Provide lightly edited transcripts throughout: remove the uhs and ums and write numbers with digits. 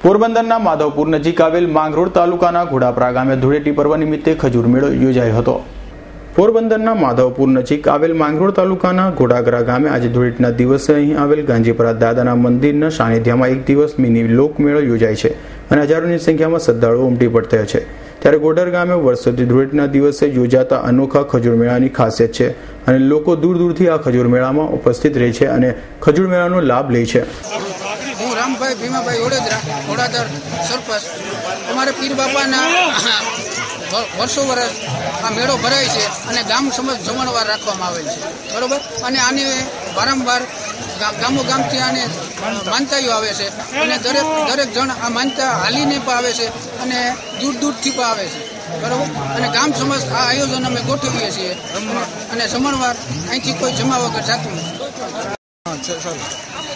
પોરબંદરના માધવપુર નજીક આવેલ માંગરોળ તાલુકાના ઘોડાપરા ગામે ધૂળેટી પર્વ નિમિત્તે ખજૂર મેળો યોજાયો હતો। પોરબંદરના માધવપુર નજીક આવેલ માંગરોળ તાલુકાના ઘોડાગરા ગામે આજે ધૂળેટીના દિવસે અહીં આવેલ ગાંજીપરા દાદાના મંદિરના સાનિધ્યમાં એક દિવસ મિની લોકમેળો યોજાય છે અને હજારોની સંખ્યામાં શ્રદ્ધાળુઓ ઉમટી પડતા છે। ત્યારે ગોડર ગામે વર્ષોથી ધૂળેટીના દિવસે યોજાતા અનોખા ખજૂર મેળાની ખાસિયત છે અને લોકો દૂર દૂરથી આ ખજૂર મેળામાં ઉપસ્થિત રહે છે અને ખજૂર મેળાનો લાભ લે છે। હું રામભાઈ ભીમાભાઈ ઓડાદર સરપંચ। અમારે પીર બાપાના વર્ષો વર્ષ આ મેળો ભરાય છે અને ગામ સમજ જમણવાર રાખવામાં આવેલ છે, બરોબર। અને આને વારંવાર ગામો ગામથી આને માનતાઓ આવે છે અને દરેક જણ આ માનતા હાલીને પણ આવે છે અને દૂર દૂરથી પણ આવે છે, બરોબર। અને ગામ સમજ આ આયોજન અમે ગોઠવીએ છીએ અને જમણવાર અહીંથી કોઈ જમા વગર જતું નથી।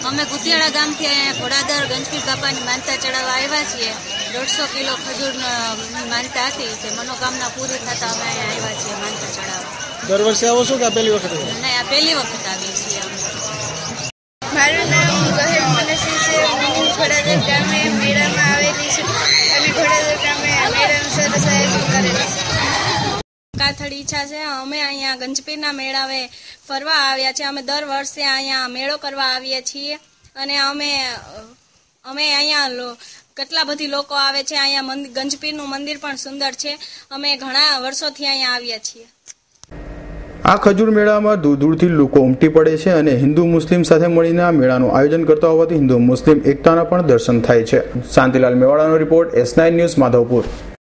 અમે કુતિયાળા ગામથી અહીંયા ઘોડાદર ગંજપીર બાપાની માનતા ચડાવવા આવ્યા છીએ। 150 કિલો ખજૂર માનતા હતી, તે મનોકામના પૂરી થતા અમે અહીંયા આવ્યા છીએ માનતા ચડાવવા। દર વર્ષે આવો છો કે પહેલી વખત? નહીં, આ પહેલી વખત આવીએ છીએ અમે। મારું નામ ગહેલ મનસી છે। હું ઘોડાદર ગામે મેળામાં આવેલી છું અને ઘોડાદર ગામે મેળાનું સરસ આયોજન કરેલું છે। કાથળી ઈચ્છા છે। અમે અહીંયા ગંજપીરના મેળાવે ફરવા આવ્યા છીએ। અમે દર વર્ષે અહીંયા મેળો કરવા આવીએ છીએ અને અમે અહીંયા કેટલા બધી લોકો આવે છે। અહીંયા ગંજપીરનું મંદિર પણ સુંદર છે। અમે ઘણા વર્ષોથી અહીંયા આવ્યા છીએ। આ ખજૂર મેળામાં દૂર દૂરથી લોકો ઉમટી પડે છે અને હિન્દુ મુસ્લિમ સાથે મળીને આ મેળાનું આયોજન કરતા હોવાથી હિન્દુ મુસ્લિમ એકતાના પણ દર્શન થાય છે। શાંતિલાલ મેવાડાનો રિપોર્ટ, S9 ન્યૂઝ, માધવપુર।